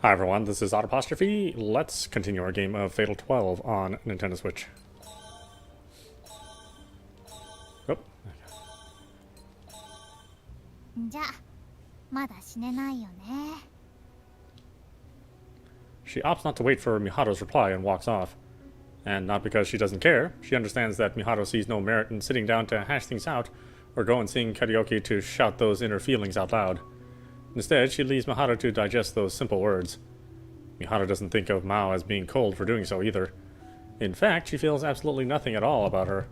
Hi everyone, this is audap. Let's continue our game of Fatal 12 on Nintendo Switch. Oh. She opts not to wait for Miharu's reply and walks off. And not because she doesn't care, she understands that Miharu sees no merit in sitting down to hash things out or go and sing karaoke to shout those inner feelings out loud. Instead, she leaves Miharu to digest those simple words. Miharu doesn't think of Mao as being cold for doing so either. In fact, she feels absolutely nothing at all about her.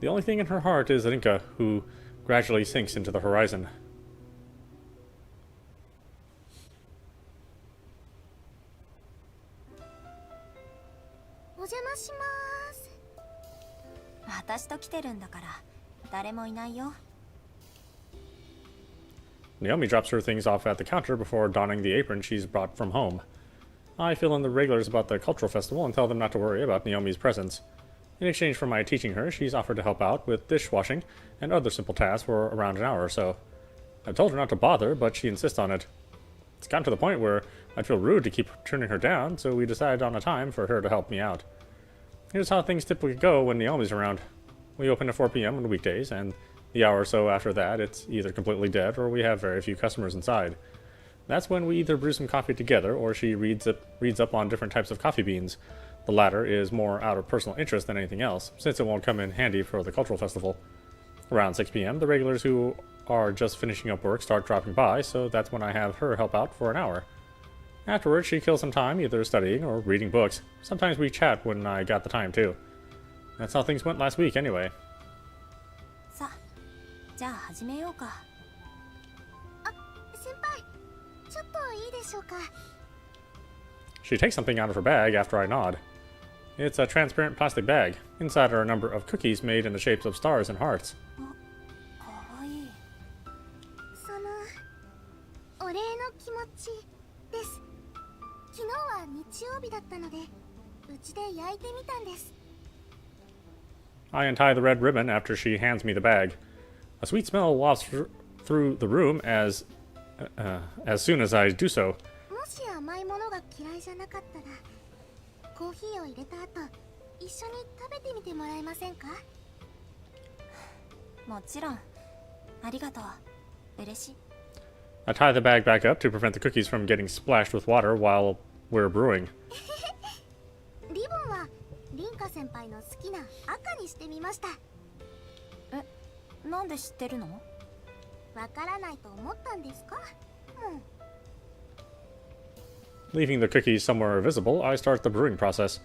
The only thing in her heart is Rinka, who gradually sinks into the horizon. Naomi drops her things off at the counter before donning the apron she's brought from home. I fill in the regulars about the cultural festival and tell them not to worry about Naomi's presence. In exchange for my teaching her, she's offered to help out with dishwashing and other simple tasks for around an hour or so. I've told her not to bother, but she insists on it. It's gotten to the point where I'd feel rude to keep turning her down, so we decided on a time for her to help me out. Here's how things typically go when Naomi's around. We open at 4 p.m. on weekdays, and the hour or so after that, it's either completely dead or we have very few customers inside. That's when we either brew some coffee together or she reads up on different types of coffee beans. The latter is more out of personal interest than anything else, since it won't come in handy for the cultural festival. Around 6 p.m., the regulars who are just finishing up work start dropping by, so that's when I have her help out for an hour. Afterwards, she kills some time either studying or reading books. Sometimes we chat when I got the time too. That's how things went last week anyway. She takes something out of her bag after I nod. It's a transparent plastic bag. Inside are a number of cookies made in the shapes of stars and hearts. I untie the red ribbon after she hands me the bag. A sweet smell wafts through the room as soon as I do so. I tie the bag back up to prevent the cookies from getting splashed with water while we're brewing. Leaving the cookies somewhere visible, I start the brewing process.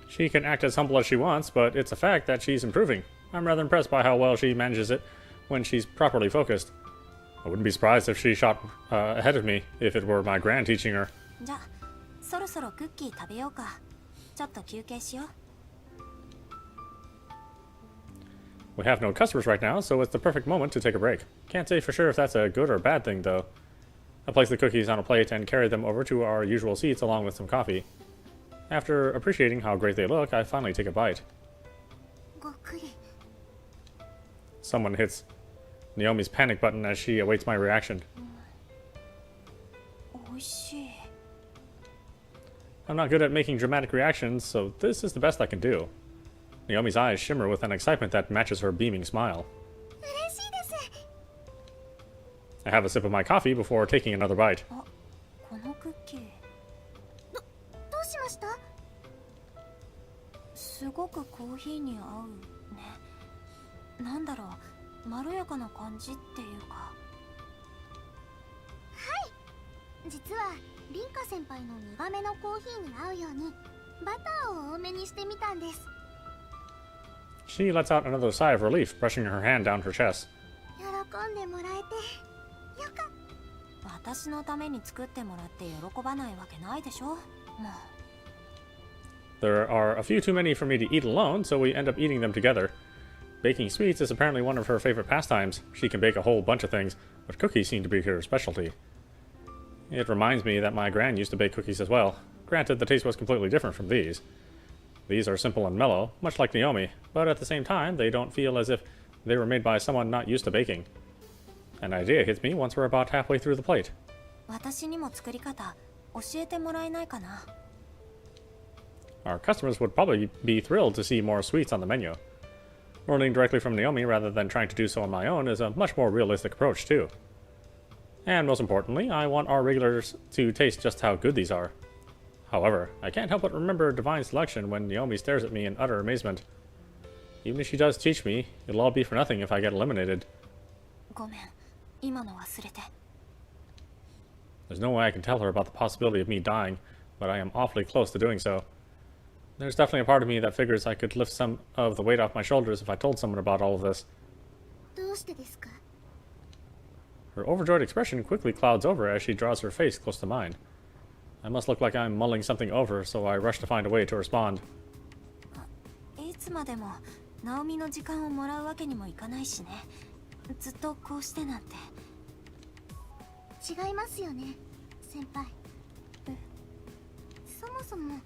She can act as humble as she wants, but it's a fact that she's improving. I'm rather impressed by how well she manages it when she's properly focused. I wouldn't be surprised if she shot ahead of me if it were my grand teaching her. We have no customers right now, so it's the perfect moment to take a break. Can't say for sure if that's a good or bad thing, though. I place the cookies on a plate and carry them over to our usual seats along with some coffee. After appreciating how great they look, I finally take a bite. Someone hits Naomi's panic button as she awaits my reaction. I'm not good at making dramatic reactions, so this is the best I can do. Naomi's eyes shimmer with an excitement that matches her beaming smile. I have a sip of my coffee before taking another bite. She lets out another sigh of relief, brushing her hand down her chest. There are a few too many for me to eat alone, so we end up eating them together. Baking sweets is apparently one of her favorite pastimes. She can bake a whole bunch of things, but cookies seem to be her specialty. It reminds me that my gran used to bake cookies as well. Granted, the taste was completely different from these. These are simple and mellow, much like Naomi, but at the same time, they don't feel as if they were made by someone not used to baking. An idea hits me once we're about halfway through the plate. 私にも作り方教えてもらえないかな? Our customers would probably be thrilled to see more sweets on the menu. Learning directly from Naomi rather than trying to do so on my own is a much more realistic approach, too. And most importantly, I want our regulars to taste just how good these are. However, I can't help but remember Divine's selection when Naomi stares at me in utter amazement. Even if she does teach me, it'll all be for nothing if I get eliminated. ごめん、今の忘れて。There's no way I can tell her about the possibility of me dying, but I am awfully close to doing so. There's definitely a part of me that figures I could lift some of the weight off my shoulders if I told someone about all of this. どうしてですか? Her overjoyed expression quickly clouds over as she draws her face close to mine. I must look like I'm mulling something over, so I rush to find a way to respond. いつまでもナオミの時間をもらうわけにもいかないしね。ずっとこうしてなんて。違いますよね、先輩。そもそも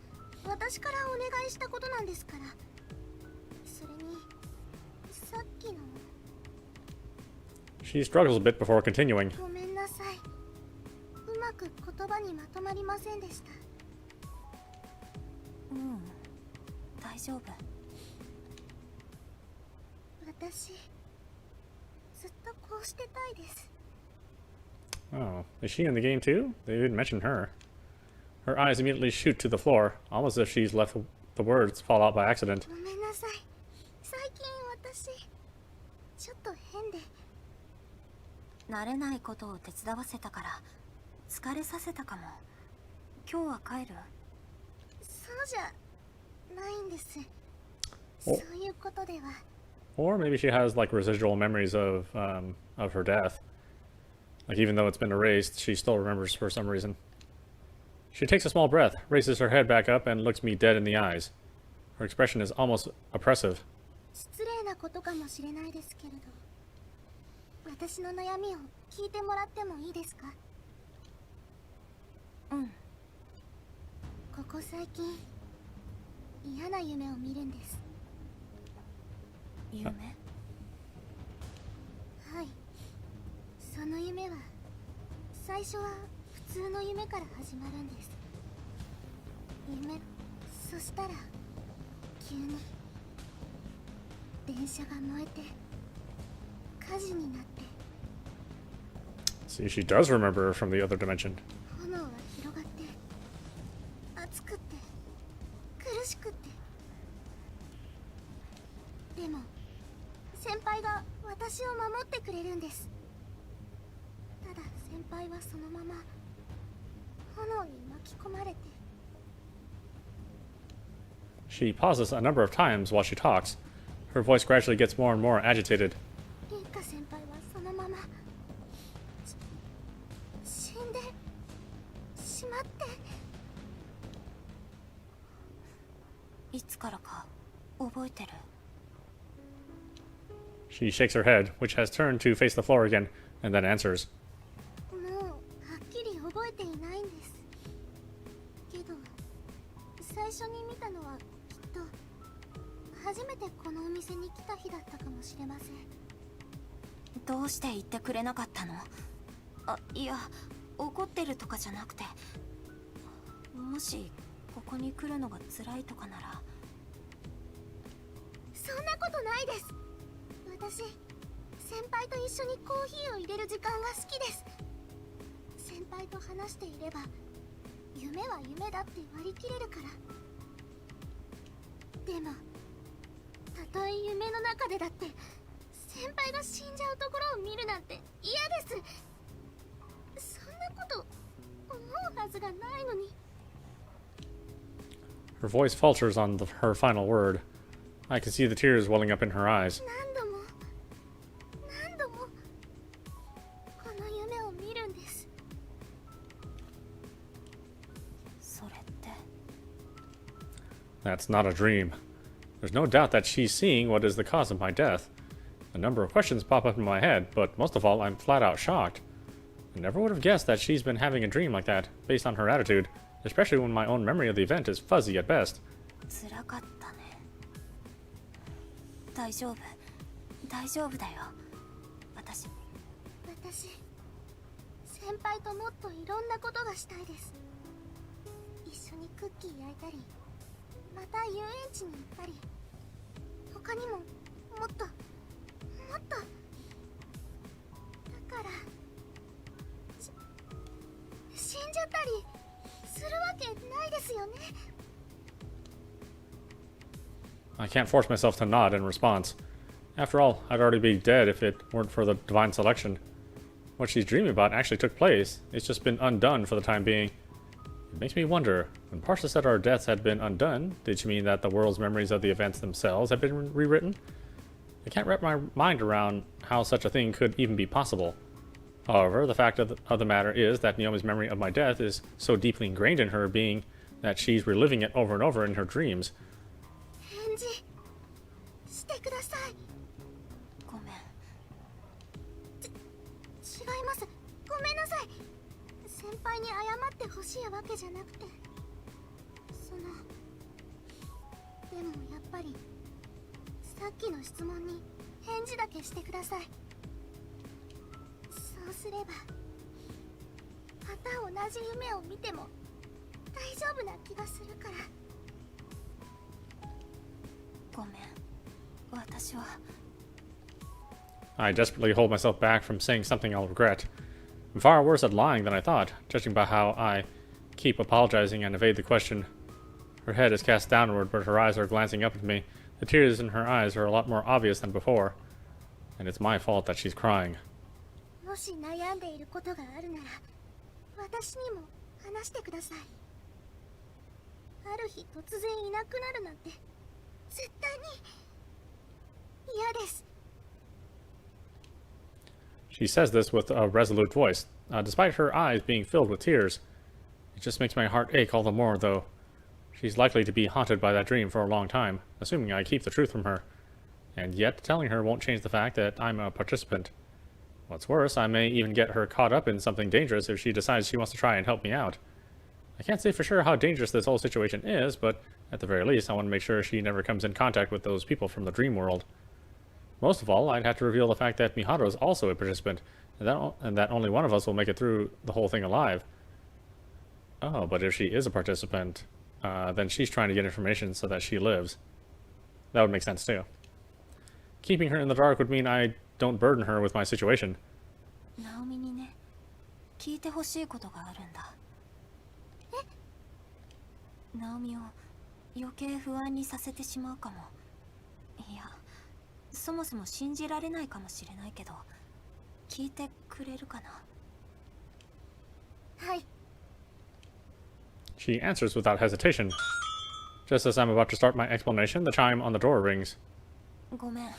私からお願いしたことなんですから。それにさっきの。She struggles a bit before continuing. ごめんなさい。うまく言葉にまとまりませんでした。大丈夫。私ずっとこうしてたいです。Oh, is she in the game too? They didn't mention her. Her eyes immediately shoot to the floor, almost as if she's let the words fall out by accident. ごめんなさい。最近私ちょっと変で。慣れないことを手伝わせたから疲れさせたかも。今日は帰る？そうじゃないんです。そういうことでは。Or maybe she has like residual memories of her death. Like even though it's been erased, she still remembers for some reason. She takes a small breath, raises her head back up, and looks me dead in the eyes. Her expression is almost oppressive. 失礼なことかもしれないですけれど、私の悩みを聞いてもらってもいいですか？ここ最近嫌な夢を見るんです。夢？はい。その夢は最初は普通の夢から始まるんです。夢、そしたら急に電車が燃えて火事になって。See, she does remember from the other dimension. 炎が広がって熱くって苦しくって。でも先輩が私を守ってくれるんです。ただ先輩はそのまま炎に巻き込まれて。She pauses a number of times while she talks. Her voice gradually gets more and more agitated. リンカ先輩はそのまま死んでしまって。いつからか覚えてる？ She shakes her head, which has turned to face the floor again, and then answers. もうはっきり覚えていないんです。けど最初に見たのはきっと初めてこのお店に来た日だったかもしれません。どうして言ってくれなかったの？いや、怒ってるとかじゃなくて、もしここに来るのが辛いとかなら。そんなことないです。私、先輩と一緒にコーヒーを入れる時間が好きです。先輩と話していれば夢は夢だって割り切れるから。でもたとえ夢の中でだって先輩が死んじゃうところを見るなんて嫌です。そんなこと思うはずがないのに。 Her voice falters on her final word. I can see the tears welling up in her eyes. 何度も何度もこの夢を見るんです。それって。 That's not a dream. There's no doubt that she's seeing what is the cause of my death. A number of questions pop up in my head, but most of all, I'm flat out shocked. I never would have guessed that she's been having a dream like that, based on her attitude, especially when my own memory of the event is fuzzy at best. 辛かったね。大丈夫。大丈夫だよ。私、先輩ともっといろんなことがしたいです。一緒にクッキー焼いたり、また遊園地に行ったり、他にももっとだから死んじゃったりするわけないですよね。I can't force myself to nod in response. After all, I'd already be dead if it weren't for the divine selection. What she's dreaming about actually took place. It's just been undone for the time being. It makes me wonder, when Parsha said our deaths had been undone, did she mean that the world's memories of the events themselves had been rewritten? I can't wrap my mind around how such a thing could even be possible. However, the fact of the matter is that Naomi's memory of my death is so deeply ingrained in her being that she's reliving it over and over in her dreams. 返事してください。ごめん。違います。ごめんなさい。先輩に謝ってほしいわけじゃなくて、でもやっぱりさっきの質問に返事だけしてください。そうすればまた同じ夢を見ても大丈夫な気がするから。ごめん、私は。I desperately hold myself back from saying something I'll regret. I'm far worse at lying than I thought, judging by how I keep apologizing and evade the question. Her head is cast downward, but her eyes are glancing up at me. The tears in her eyes are a lot more obvious than before. And it's my fault that she's crying. もし悩んでいることがあるなら、私にも話してください。ある日突然いなくなるなんて、絶対に嫌です。She says this with a resolute voice, despite her eyes being filled with tears. It just makes my heart ache all the more, though. She's likely to be haunted by that dream for a long time, assuming I keep the truth from her. And yet, telling her won't change the fact that I'm a participant. What's worse, I may even get her caught up in something dangerous if she decides she wants to try and help me out. I can't say for sure how dangerous this whole situation is, but at the very least, I want to make sure she never comes in contact with those people from the dream world. Most of all, I'd have to reveal the fact that Miharu is also a participant, and that only one of us will make it through the whole thing alive. Oh, but if she is a participant, then she's trying to get information so that she lives. That would make sense too. Keeping her in the dark would mean I don't burden her with my situation. ナオミにね、聞いてほしいことがあるんだ。え？ナオミを余計不安にさせてしまうかも。いや、そもそも信じられないかもしれないけど、聞いてくれるかな？はい。She answers without hesitation. Just as I'm about to start my explanation, the chime on the door rings. ごめん。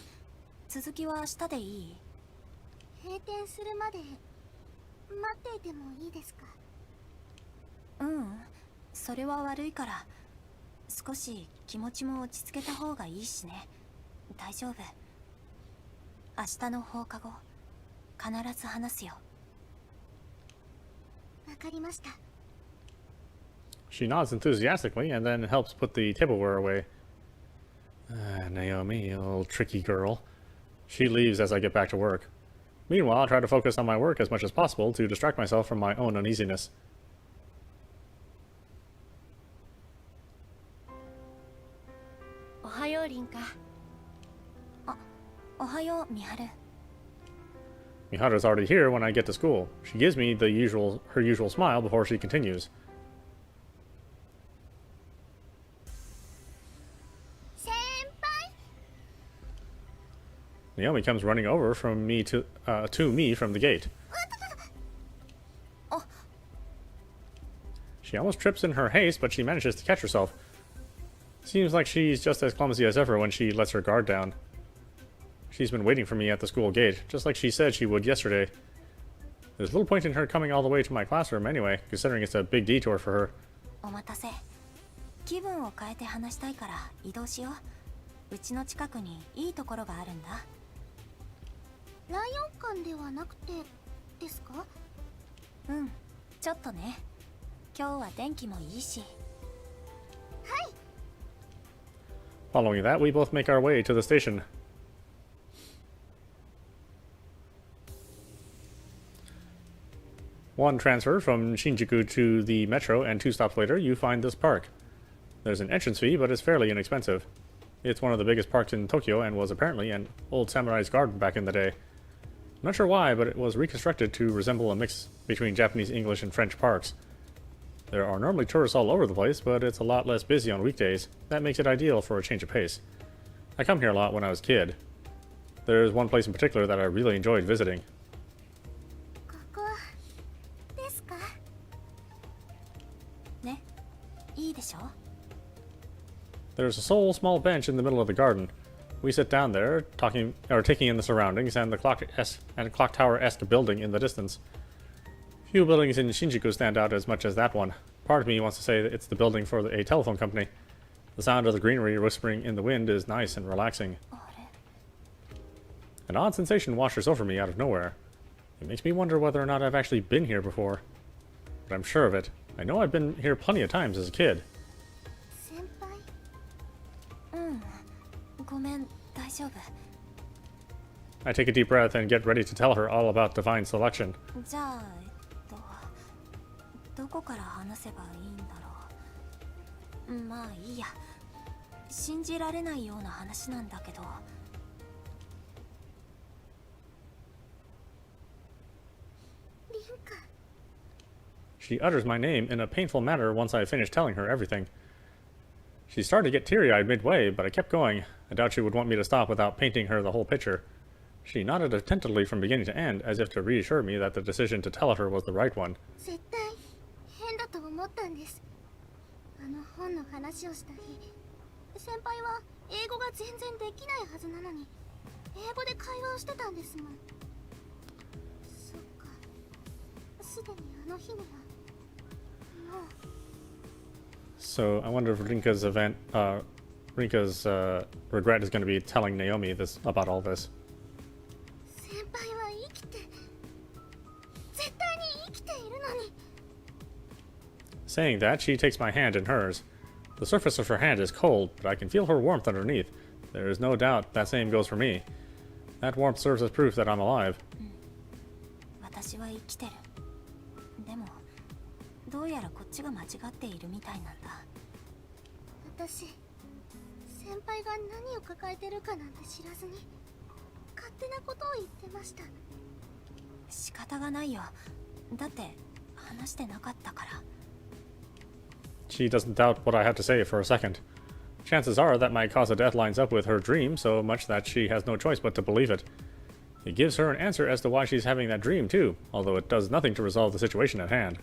続きは明日でいい？閉店するまで待っていてもいいですか？それは悪いから。少し気持ちも落ち着けた方がいいしね。大丈夫。明日の放課後、必ず話すよ。わかりました。She nods enthusiastically and then helps put the tableware away. Naomi, you little tricky girl. She leaves as I get back to work. Meanwhile, I try to focus on my work as much as possible to distract myself from my own uneasiness. おはよう、リンカ。おはよう、ミハル。Miharu's already here when I get to school. She gives me her usual smile before she continues. 先輩。 Naomi comes running over from me to me from the gate. She almost trips in her haste, but she manages to catch herself. Seems like she's just as clumsy as ever when she lets her guard down. She's been waiting for me at the school gate, just like she said she would yesterday. There's little point in her coming all the way to my classroom anyway, considering it's a big detour for her. お待たせ。気分を変えて話したいから移動しよう。うちの近くにいいところがあるんだ。ライオン館ではなくてですか？うん、ちょっとね。今日は天気もいいし。はい。 Following that, we both make our way to the station. One transfer from Shinjuku to the metro, and 2 stops later, you find this park. There's an entrance fee, but it's fairly inexpensive. It's one of the biggest parks in Tokyo and was apparently an old samurai's garden back in the day. I'm not sure why, but it was reconstructed to resemble a mix between Japanese, English, and French parks. There are normally tourists all over the place, but it's a lot less busy on weekdays. That makes it ideal for a change of pace. I come here a lot when I was a kid. There's one place in particular that I really enjoyed visiting. There's a small bench in the middle of the garden. We sit down there, taking in the surroundings and the clock tower-esque building in the distance. Few buildings in Shinjuku stand out as much as that one. Part of me wants to say that it's the building for a telephone company. The sound of the greenery whispering in the wind is nice and relaxing. An odd sensation washes over me out of nowhere. It makes me wonder whether or not I've actually been here before. But I'm sure of it. I know I've been here plenty of times as a kid. I take a deep breath and get ready to tell her all about divine selection. She utters my name in a painful manner once I finish telling her everything. She started to get teary-eyed midway, but I kept going. I doubt she would want me to stop without painting her the whole picture. She nodded attentively from beginning to end, as if to reassure me that the decision to tell her was the right one. So I wonder if Rinka's regret is going to be telling Naomi this about all this. Saying that, she takes my hand in hers. The surface of her hand is cold, but I can feel her warmth underneath. There is no doubt that same goes for me. That warmth serves as proof that I'm alive. She doesn't doubt what I have to say for a second. Chances are that my cause of death lines up with her dream so much that she has no choice but to believe it. It gives her an answer as to why she's having that dream too, although it does nothing to resolve the situation at hand.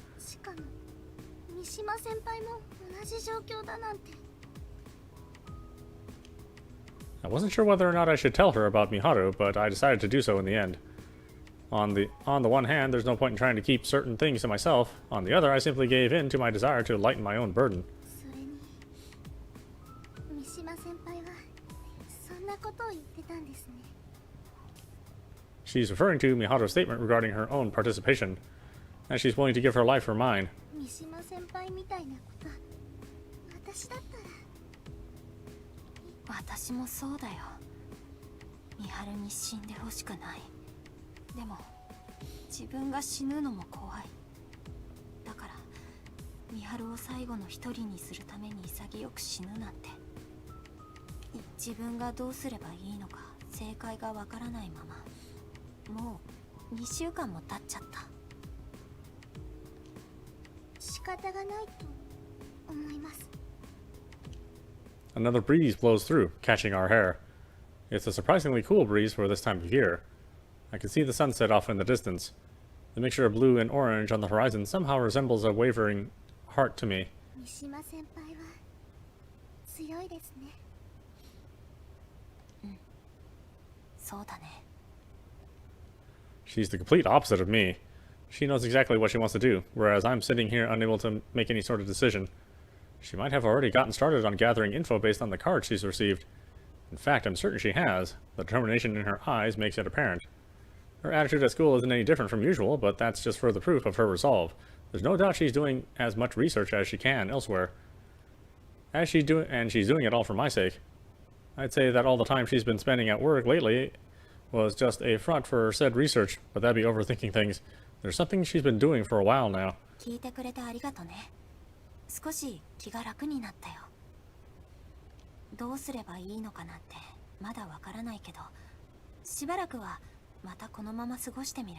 I wasn't sure whether or not I should tell her about Miharu, but I decided to do so in the end. On the one hand, there's no point in trying to keep certain things to myself. On the other, I simply gave in to my desire to lighten my own burden. She's referring to Miharu's statement regarding her own participation, and she's willing to give her life for mine. Another breeze blows through, catching our hair. It's a surprisingly cool breeze for this time of year. I can see the sunset off in the distance. The mixture of blue and orange on the horizon somehow resembles a wavering heart to me. She's the complete opposite of me. She knows exactly what she wants to do, whereas I'm sitting here unable to make any sort of decision. She might have already gotten started on gathering info based on the cards she's received. In fact, I'm certain she has. The determination in her eyes makes it apparent. Her attitude at school isn't any different from usual, but that's just further proof of her resolve. There's no doubt she's doing as much research as she can elsewhere. And she's doing it all for my sake. I'd say that all the time she's been spending at work lately was just a front for said research, but that'd be overthinking things. There's something she's been doing for a while now. 聞いてくれてありがとね。少し気が楽になったよ。どうすればいいのかなんてまだわからないけど、しばらくはまたこのまま過ごしてみる。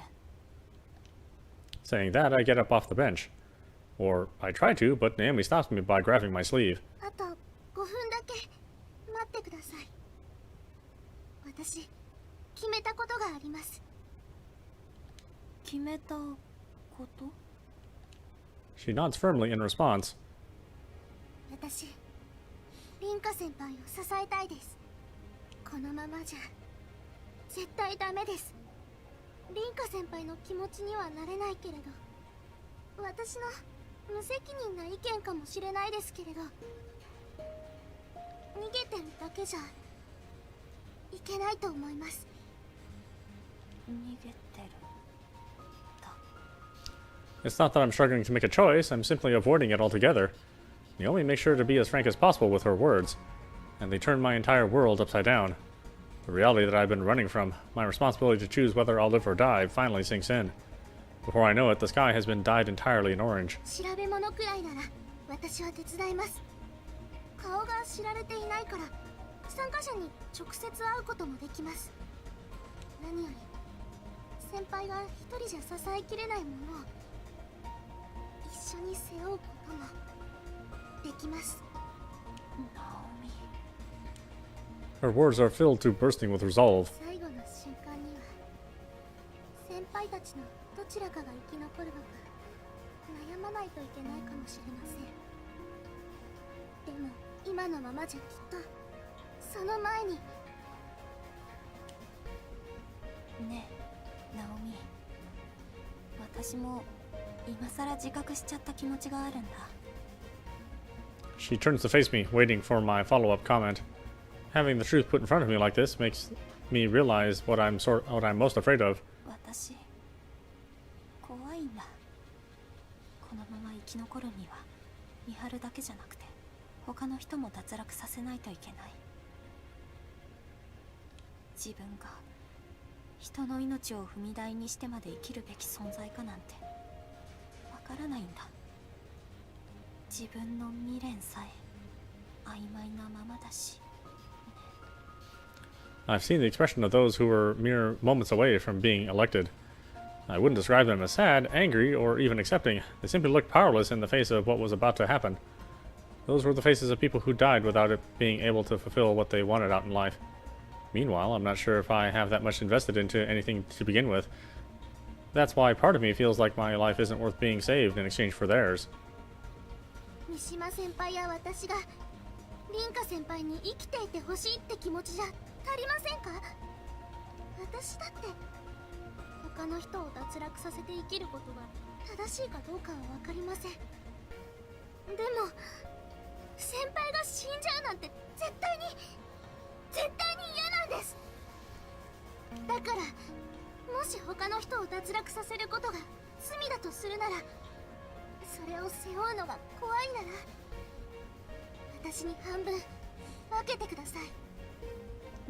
Saying that, I get up off the bench. Or I try to, but Naomi stops me by grabbing my sleeve. あと5分だけ待ってください。私決めたことがあります。決めたこと？ She nods firmly in response. 私凛花先輩を支えたいです。このままじゃ絶対ダメです。凛花先輩の気持ちにはなれないけれど、私の無責任な意見かもしれないですけれど、逃げてるだけじゃいけないと思います。逃げてる。 It's not that I'm struggling to make a choice, I'm simply avoiding it altogether. Naomi makes sure to be as frank as possible with her words, and they turn my entire world upside down. The reality that I've been running from, my responsibility to choose whether I'll live or die, finally sinks in. Before I know it, the sky has been dyed entirely in orange. 調べ物くらいなら私は手伝います。顔が知られていないから参加者に直接会うこともできます。何より先輩が一人じゃ支えきれないものを一緒に背負うこともできます。 Her words are filled to bursting with resolve. 最後の瞬間には先輩たちのどちらかが生き残るのか悩まないといけないかもしれません。でも今のままじゃきっとその前に。ねえ、ナオミ。私も今さら自覚しちゃった気持ちがあるんだ。 She turns to face me, waiting for my follow-up comment. Having the truth put in front of me like this makes me realize what I'm most afraid of. 私怖いんだ。このまま生き残るには見張るだけじゃなくて他の人も脱落させないといけない。自分が人の命を踏み台にしてまで生きるべき存在かなんてわからないんだ。自分の未練さえ曖昧なままだし。 I've seen the expression of those who were mere moments away from being elected. I wouldn't describe them as sad, angry, or even accepting. They simply looked powerless in the face of what was about to happen. Those were the faces of people who died without it being able to fulfill what they wanted out in life. Meanwhile, I'm not sure if I have that much invested into anything to begin with. That's why part of me feels like my life isn't worth being saved in exchange for theirs. 三島先輩や私が凛花先輩に生きていてほしいって気持ちじゃ足りませんか？私だって他の人を脱落させて生きることが正しいかどうかは分かりません。でも先輩が死んじゃうなんて絶対に嫌なんです。だからもし他の人を脱落させることが罪だとするなら、それを背負うのが怖いなら私に半分分けてください。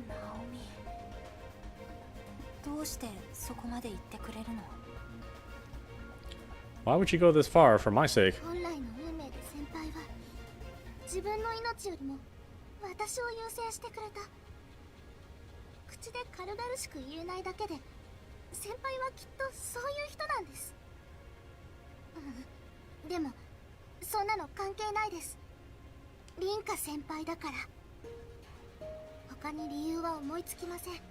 ナオミ、どうしてそこまで言ってくれるの？ Why would she go this far for my sake? 本来の運命で先輩は自分の命よりも私を優先してくれた。口で軽々しく言えないだけで先輩はきっとそういう人なんです。でもそんなの関係ないです。凛花先輩だから。他に理由は思いつきません。あれ、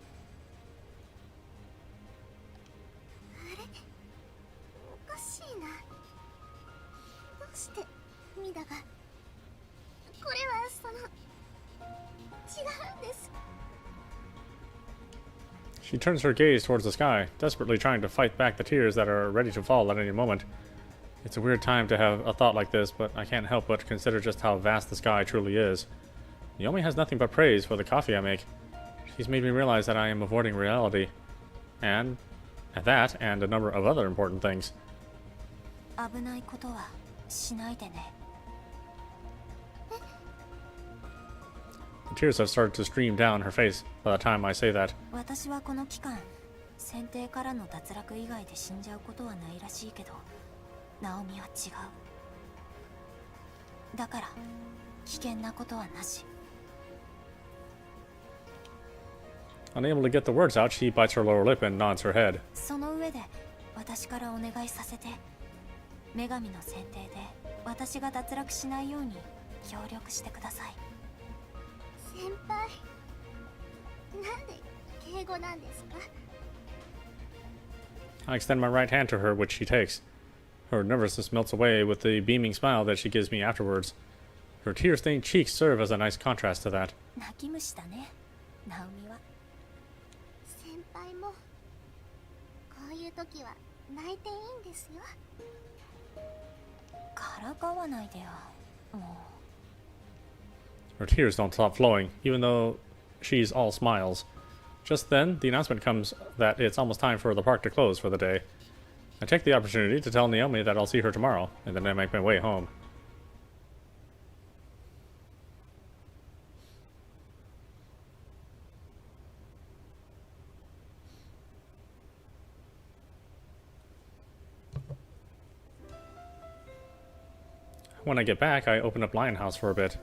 おかしいな。どうしてミダが。これは違うんです。 She turns her gaze towards the sky, desperately trying to fight back the tears that are ready to fall at any moment. It's a weird time to have a thought like this, but I can't help but consider just how vast the sky truly is. Naomi has nothing but praise for the coffee I make. She's made me realize that I am avoiding reality. And At that, and a number of other important things. 危ないことはしないでね。 The tears have started to stream down her face by the time I say that. 私はこの期間、船底からの脱落以外で死んじゃうことはないらしいけど、ナオミは違う。だから危険なことはなし。 Unable to get the words out, she bites her lower lip and nods her head. その上で私からお願いさせて。女神の船底で私が脱落しないように協力してください。先輩、なんで敬語なんですか？ I extend my right hand to her, which she takes. Her nervousness melts away with the beaming smile that she gives me afterwards. Her tear-stained cheeks serve as a nice contrast to that. 泣き虫だね、ナオミは。先輩もこういう時は泣いていいんですよ。からかわないでよ、もう。 Her tears don't stop flowing, even though she's all smiles. Just then, the announcement comes that it's almost time for the park to close for the day. I take the opportunity to tell Naomi that I'll see her tomorrow, and then I make my way home. When I get back, I open up Lionhouse for a bit.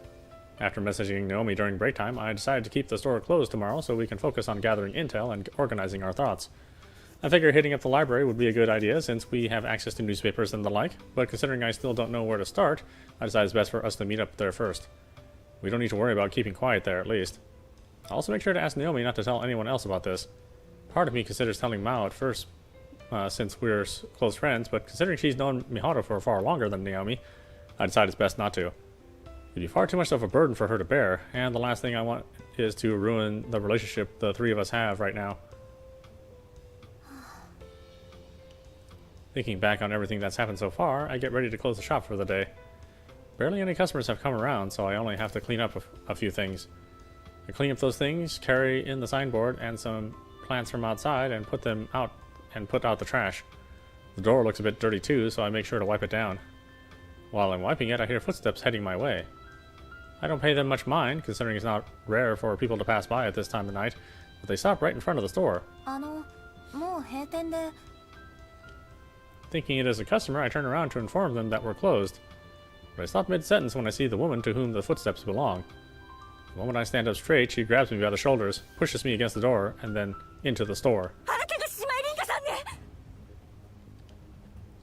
After messaging Naomi during break time, I decided to keep the store closed tomorrow so we can focus on gathering intel and organizing our thoughts. I figure hitting up the library would be a good idea since we have access to newspapers and the like, but considering I still don't know where to start, I decided it's best for us to meet up there first. We don't need to worry about keeping quiet there, at least. I'll also make sure to ask Naomi not to tell anyone else about this. Part of me considers telling Mao at first, since we're close friends, but considering she's known Miharu for far longer than Naomi, I decided it's best not to. It'd be far too much of a burden for her to bear, and the last thing I want is to ruin the relationship the three of us have right now. Thinking back on everything that's happened so far, I get ready to close the shop for the day. Barely any customers have come around, so I only have to clean up a few things. I clean up those things, carry in the signboard and some plants from outside, and put them out and put out the trash. The door looks a bit dirty too, so I make sure to wipe it down. While I'm wiping it, I hear footsteps heading my way. I don't pay them much mind, considering it's not rare for people to pass by at this time of night, but they stop right in front of the store. もう閉店で。 Thinking it is a customer, I turn around to inform them that we're closed. But I stop mid-sentence when I see the woman to whom the footsteps belong. The moment I stand up straight, she grabs me by the shoulders, pushes me against the door, and then into the store.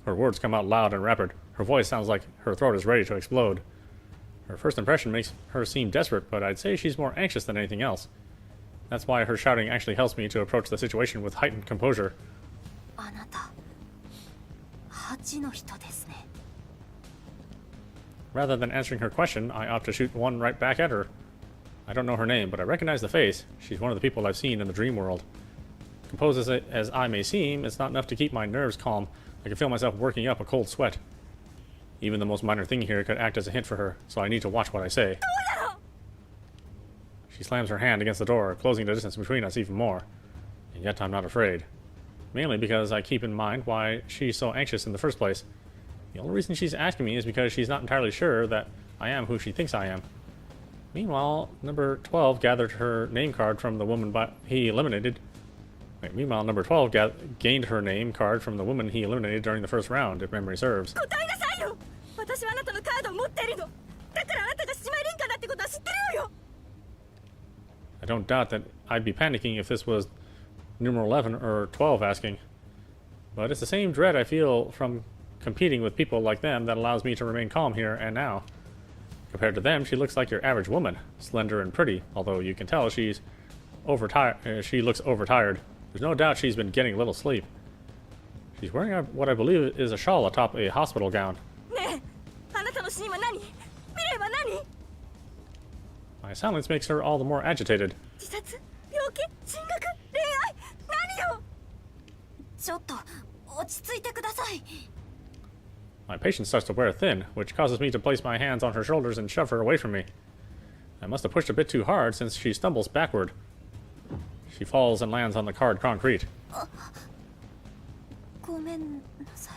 Her words come out loud and rapid. Her voice sounds like her throat is ready to explode. Her first impression makes her seem desperate, but I'd say she's more anxious than anything else. That's why her shouting actually helps me to approach the situation with heightened composure. あなた、8の人ですね。 Rather than answering her question, I opt to shoot one right back at her. I don't know her name, but I recognize the face. She's one of the people I've seen in the dream world. Composed as I may seem, it's not enough to keep my nerves calm. I can feel myself working up a cold sweat. Even the most minor thing here could act as a hint for her, so I need to watch what I say. She slams her hand against the door, closing the distance between us even more. And yet I'm not afraid. Mainly because I keep in mind why she's so anxious in the first place. The only reason she's asking me is because she's not entirely sure that I am who she thinks I am. Meanwhile, number 12 gathered her name card from the woman he eliminated. Meanwhile, number 12 gained her name card from the woman he eliminated during the first round, if memory serves. I don't doubt that I'd be panicking if this was numeral 11 or 12 asking. But it's the same dread I feel from competing with people like them that allows me to remain calm here and now. Compared to them, she looks like your average woman, slender and pretty, although you can tell she looks overtired. There's no doubt she's been getting little sleep. She's wearing what I believe is a shawl atop a hospital gown. My silence makes her all the more agitated. ちょっと落ち着いてください。 My patience starts to wear thin, which causes me to place my hands on her shoulders and shove her away from me. I must have pushed a bit too hard since she stumbles backward. She falls and lands on the hard concrete. ごめんなさい。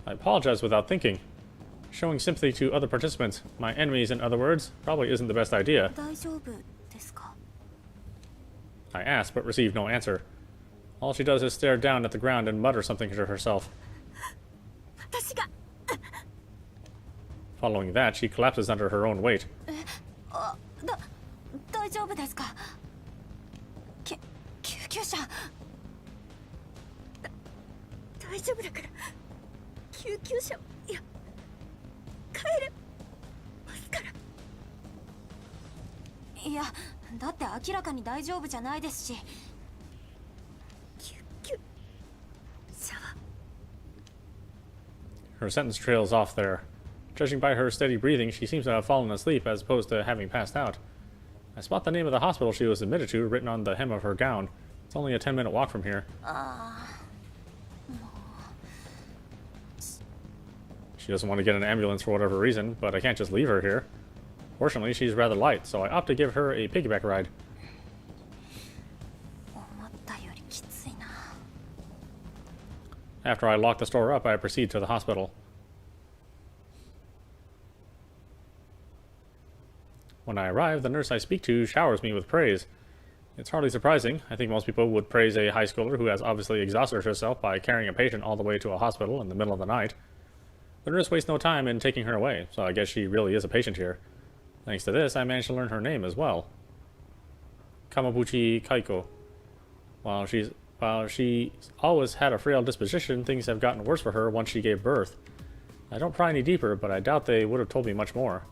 I apologize without thinking. Showing sympathy to other participants, my enemies in other words, probably isn't the best idea. 大丈夫ですか？ I ask, but receive no answer. All she does is stare down at the ground and mutter something to herself. 私が Following that, she collapses under her own weight. 大丈夫ですか？救急車。大丈夫だから。救急車いや帰れますから。いやだって明らかに大丈夫じゃないですし。救急車は。 Her sentence trails off there. Judging by her steady breathing, she seems to have fallen asleep as opposed to having passed out. I spot the name of the hospital she was admitted to written on the hem of her gown. It's only a 10-minute walk from here. She doesn't want to get an ambulance for whatever reason, but I can't just leave her here. Fortunately, she's rather light, so I opt to give her a piggyback ride. 思ったよりきついな。 After I lock the store up, I proceed to the hospital. When I arrive, the nurse I speak to showers me with praise. It's hardly surprising. I think most people would praise a high schooler who has obviously exhausted herself by carrying a patient all the way to a hospital in the middle of the night. The nurse wastes no time in taking her away, so I guess she really is a patient here. Thanks to this, I managed to learn her name as well. Kamabuchi Kaiko. While she's always had a frail disposition, things have gotten worse for her once she gave birth. I don't pry any deeper, but I doubt they would have told me much more.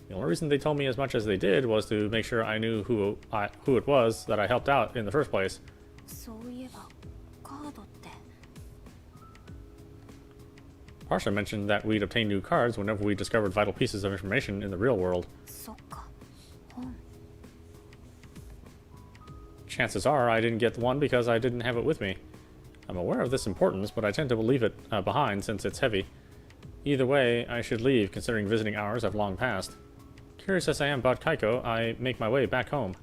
The only reason they told me as much as they did was to make sure I knew who it was that I helped out in the first place. そういえばカードって。 Parsha mentioned that we'd obtain new cards whenever we discovered vital pieces of information in the real world. そっか。本。 Chances are I didn't get one because I didn't have it with me. I'm aware of this importance, but I tend to leave it behind since it's heavy. Either way, I should leave considering visiting hours have long passed. Curious as I am about Kaiko, I make my way back home.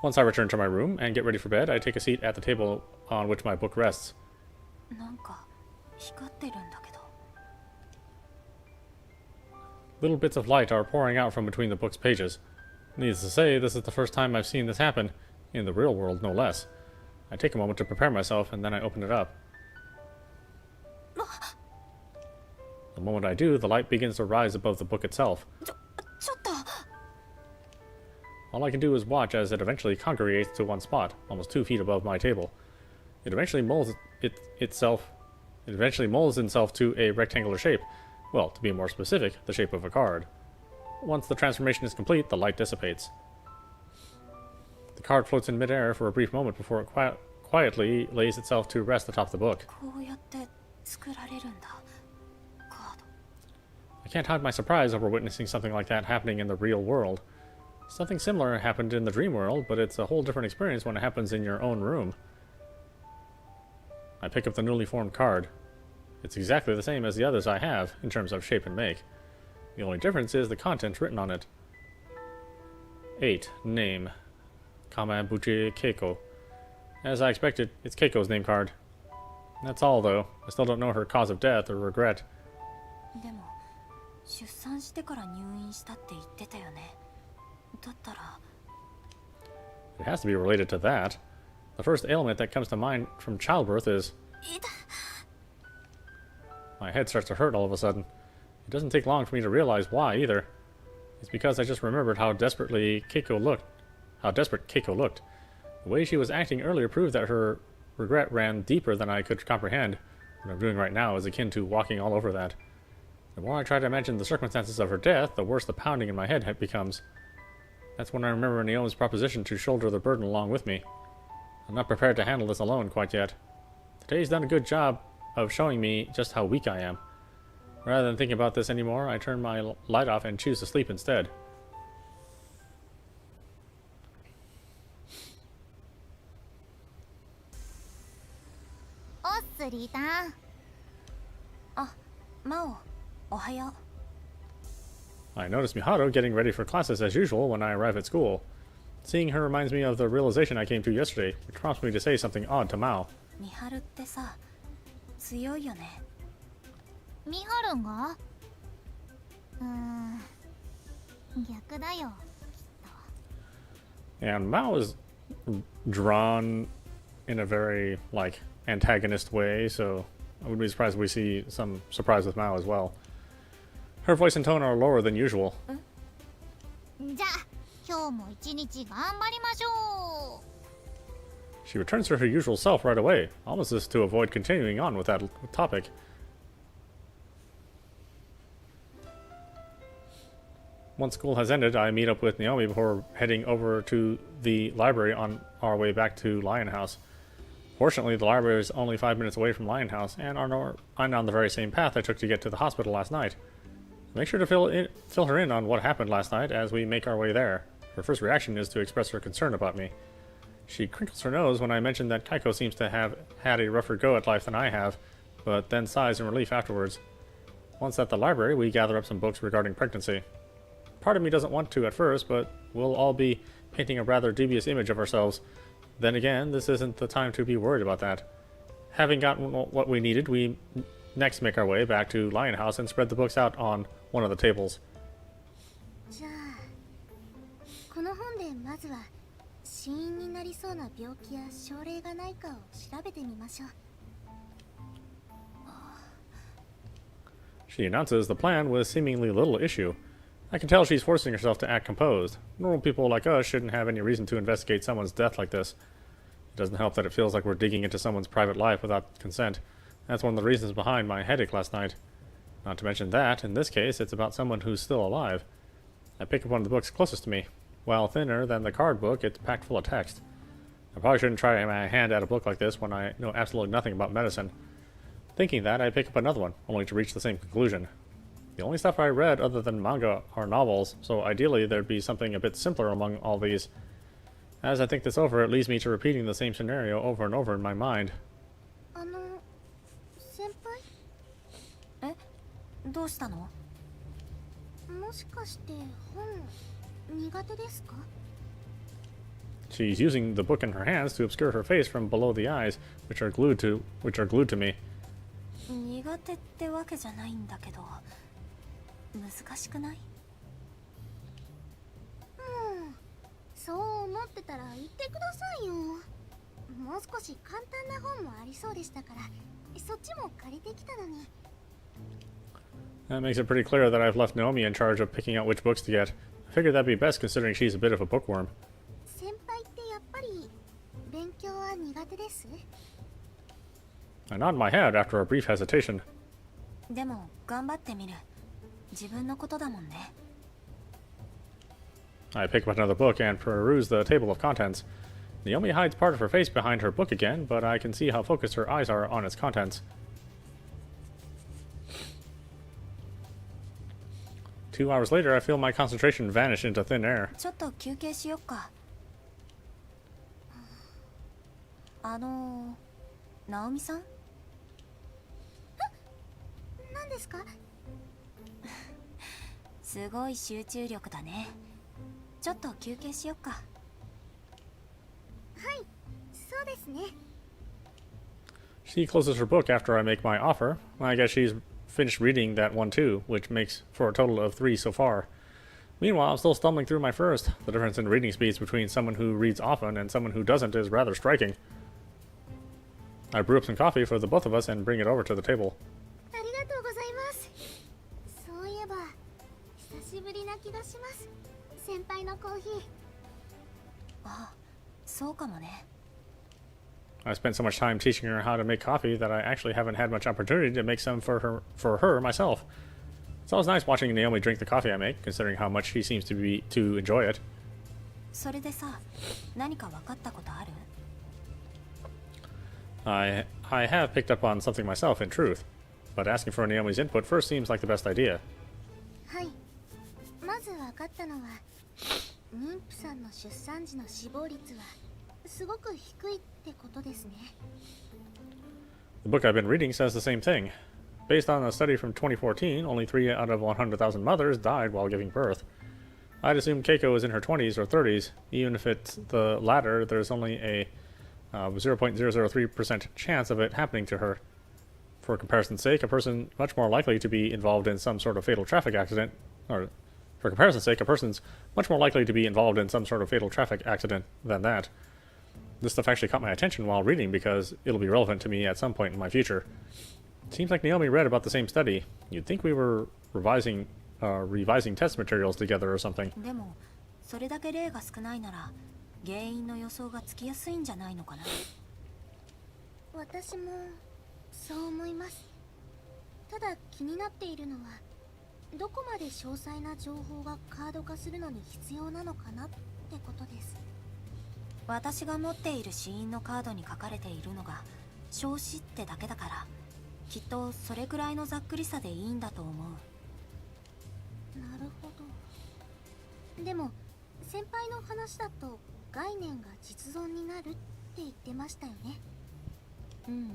Once I return to my room and get ready for bed, I take a seat at the table on which my book rests. なんか光ってるんだけど。 Little bits of light are pouring out from between the book's pages. Needless to say, this is the first time I've seen this happen, in the real world no less. I take a moment to prepare myself, and then I open it up. The moment I do, the light begins to rise above the book itself. ちょっと。 All I can do is watch as it eventually congregates to one spot, almost 2 feet above my table. It eventually molds itself to a rectangular shape. Well, to be more specific, the shape of a card. Once the transformation is complete, the light dissipates. The card floats in midair for a brief moment before it quietly lays itself to rest atop the book. こうやって作られるんだ。カード。 I can't hide my surprise over witnessing something like that happening in the real world. Something similar happened in the dream world, but it's a whole different experience when it happens in your own room. I pick up the newly formed card. It's exactly the same as the others I have, in terms of shape and make. The only difference is the content written on it. 8. Name. Kamabuchi Keiko. As I expected, it's Keiko's name card. That's all, though. I still don't know her cause of death or regret. でも出産してから入院したって言ってたよね。だったら。 It has to be related to that. The first ailment that comes to mind from childbirth is... My head starts to hurt all of a sudden. It doesn't take long for me to realize why, either. It's because I just remembered how desperate Keiko looked. The way she was acting earlier proved that her regret ran deeper than I could comprehend. What I'm doing right now is akin to walking all over that. The more I try to imagine the circumstances of her death, the worse the pounding in my head becomes. That's when I remember Naomi's proposition to shoulder the burden along with me. I'm not prepared to handle this alone quite yet. Today's done a good job of showing me just how weak I am. Rather than thinking about this anymore, I turn my light off and choose to sleep instead. Ah, Mao, おはよう。I notice Miharu getting ready for classes as usual when I arrive at school. Seeing her reminds me of the realization I came to yesterday, which prompts me to say something odd to Mao. 美晴ってさ、強いよね。ミハルが逆だよ。 And Mao is drawn in a very, like, antagonist way, so I wouldn't be surprised if we see some surprise with Mao as well. Her voice and tone are lower than usual. じゃあ今日も一日頑張りましょう。 She returns to her usual self right away, almost as to avoid continuing on with that topic. Once school has ended, I meet up with Naomi before heading over to the library on our way back to Lion House. Fortunately, the library is only 5 minutes away from Lion House, and I'm on the very same path I took to get to the hospital last night. Make sure to fill her in on what happened last night as we make our way there. Her first reaction is to express her concern about me. She crinkles her nose when I mention that Kaiko seems to have had a rougher go at life than I have, but then sighs in relief afterwards. Once at the library, we gather up some books regarding pregnancy. Part of me doesn't want to at first, but we'll all be painting a rather dubious image of ourselves. Then again, this isn't the time to be worried about that. Having gotten what we needed, we next make our way back to Lion House and spread the books out on one of the tables. じゃあこの本でまずは死因になりそうな病気や症例がないかを調べてみましょう。 She announces the plan with seemingly little issue. I can tell she's forcing herself to act composed. Normal people like us shouldn't have any reason to investigate someone's death like this. It doesn't help that it feels like we're digging into someone's private life without consent. That's one of the reasons behind my headache last night. Not to mention that, in this case, it's about someone who's still alive. I pick up one of the books closest to me. While thinner than the card book, it's packed full of text. I probably shouldn't try my hand at a book like this when I know absolutely nothing about medicine. Thinking that, I pick up another one, only to reach the same conclusion. The only stuff I read other than manga are novels, so ideally there'd be something a bit simpler among all these. As I think this over, it leads me to repeating the same scenario over and over in my mind. 先輩？え、どうしたの？もしかして本苦手ですか？ She's using the book in her hands to obscure her face from below the eyes, which are glued to me. 苦手ってわけじゃないんだけど、難しくない？そう思ってたら言ってくださいよ。もう少し簡単な本もありそうでしたから、そっちも借りてきたのに。 That makes it pretty clear that I've left Naomi in charge of picking out which books to get. I figured that'd be best considering she's a bit of a bookworm. 先輩ってやっぱり勉強は苦手です？ I nod my head after a brief hesitation. でも頑張ってみる。自分のことだもんね。 I pick up another book and peruse the table of contents. Naomi hides part of her face behind her book again, but I can see how focused her eyes are on its contents. 2 hours later, I feel my concentration vanish into thin air. ちょっと休憩しよっか。ナオミさん？何ですか？すごい集中力だね。ちょっと休憩しよっか。はい、そうですね。 She closes her book after I make my offer. I guess she's finished reading that one too, which makes for a total of 3 so far. Meanwhile, I'm still stumbling through my first. The difference in reading speeds between someone who reads often and someone who doesn't is rather striking. I brew up some coffee for the both of us and bring it over to the table. ありがとうございます。そういえば久しぶりな気がします。先輩のコーヒー。あ、そうかもね。I spent so much time teaching her how to make coffee that I actually haven't had much opportunity to make some for her myself. It's always nice watching Naomi drink the coffee I make, considering how much she seems to enjoy it. それでさ、何か分かったことある？ I have picked up on something myself, in truth, but asking for Naomi's input first seems like the best idea. はい。まず分かったのは、妊婦さんの出産時の死亡率はすごく低いってことですね。 The book I've been reading says the same thing. Based on a study from 2014, only 3 out of 100,000 mothers died while giving birth. I'd assume Keiko is in her 20s or 30s. Even if it's the latter, there's only a 0.003% chance of it happening to her. For comparison's sake, a person much more likely to be involved in some sort of fatal traffic accident, or for comparison's sake, a person's much more likely to be involved in some sort of fatal traffic accident than that. This stuff actually caught my attention while reading because it'll be relevant to me at some point in my future. Seems like Naomi read about the same study. You'd think we were revising test materials together or something. でもそれだけ例が少ないなら原因の予想がつきやすいんじゃないのかな。私もそう思います。ただ気になっているのはどこまで詳細な情報がカード化するのに必要なのかなってことです。私が持っている死因のカードに書かれているのが焼死ってだけだから、きっとそれくらいのざっくりさでいいんだと思う。なるほど。でも先輩の話だと概念が実存になるって言ってましたよね。うん、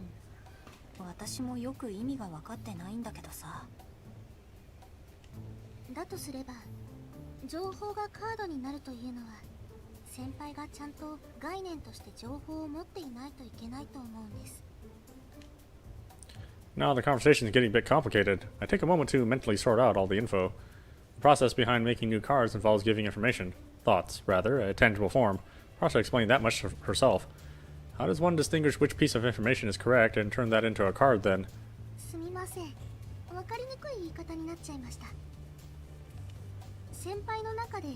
私もよく意味が分かってないんだけどさ。だとすれば情報がカードになるというのは先輩がちゃんと概念として情報を持っていないといけないと思うんです。 Now the conversation is getting a bit complicated. I take a moment to mentally sort out all the info. The process behind making new cards involves giving information, thoughts, rather, a tangible form. Parsa explained that much herself. How does one distinguish which piece of information is correct and turn that into a card then? すみません。わかりにくい言い方になっちゃいました。先輩の中で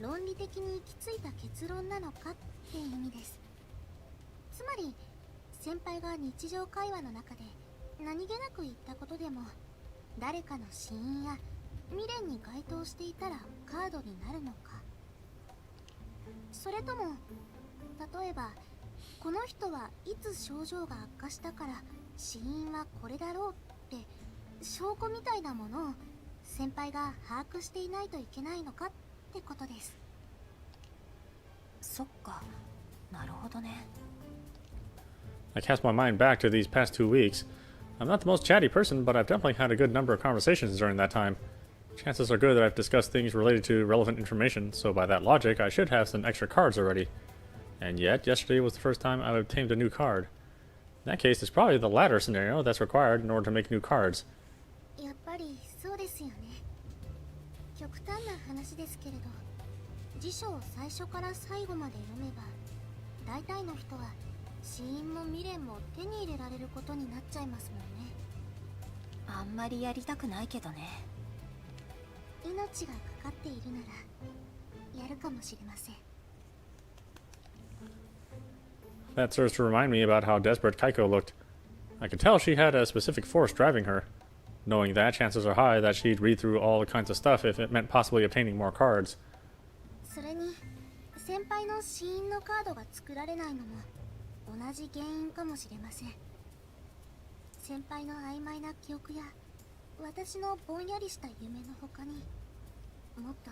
論理的に行き着いた結論なのかって意味です。つまり先輩が日常会話の中で何気なく言ったことでも誰かの死因や未練に該当していたらカードになるのか、それとも例えばこの人はいつ症状が悪化したから死因はこれだろうって証拠みたいなものを先輩が把握していないといけないのかってことです。そっか、なるほどね。I cast my mind back to these past 2 weeks. I'm not the most chatty person, but I've definitely had a good number of conversations during that time. Chances are good that I've discussed things related to relevant information, so by that logic, I should have some extra cards already. And yet, yesterday was the first time I've obtained a new card. In that case, it's probably the latter scenario that's required in order to make new cards. やっぱりそうですよね。極端な話ですけれど、辞書を最初から最後まで読めば大体の人は死因も未練も手に入れられることになっちゃいますもんね。あんまりやりたくないけどね。命がかかっているならやるかもしれません。 That serves to remind me about how desperate Keiko looked. I could tell she had a specific force driving her. Knowing that, chances are high that she'd read through all kinds of stuff if it meant possibly obtaining more cards. それに先輩の死因のカードが作られないのも同じ原因かもしれません。先輩の曖昧な記憶や私のぼんやりした夢の他にもっと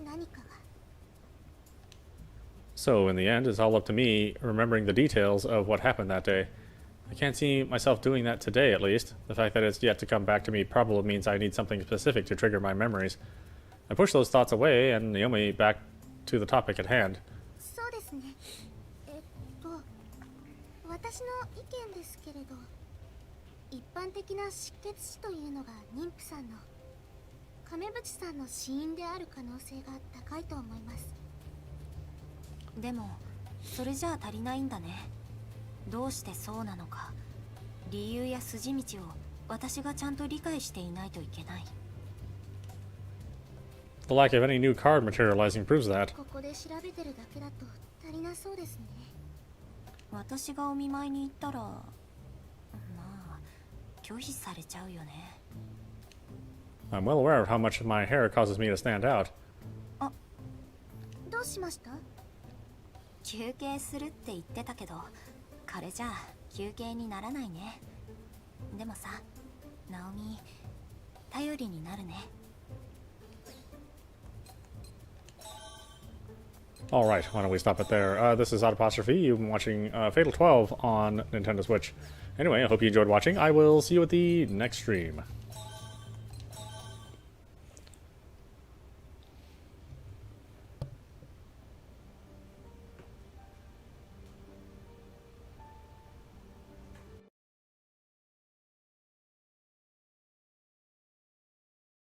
何かが。 So, in the end, it's all up to me remembering the details of what happened that day. I can't see myself doing that today, at least. The fact that it's yet to come back to me probably means I need something specific to trigger my memories. I push those thoughts away and Naomi back to the topic at hand. そうですね。私の意見ですけれど、一般的な失血死というのが妊婦さんの亀渕さんの死因である可能性が高いと思います。でもそれじゃあ足りないんだね。どうしてそうなのか、理由や筋道を私がちゃんと理解していないといけない。The lack of any new card materializing proves that. ここで調べてるだけだと足りなそうですね。私がお見舞いに行ったら、まあ拒否されちゃうよね。I'm well aware of how much my hair causes me to stand out. あ、どうしました？休憩するって言ってたけど、これじゃあ休憩にならないね。でもさ、ナオミ、頼りになるね。Alright, why don't we stop it there? This is Audapostrophe. You've been watching Fatal 12 on Nintendo Switch. Anyway, I hope you enjoyed watching. I will see you at the next stream.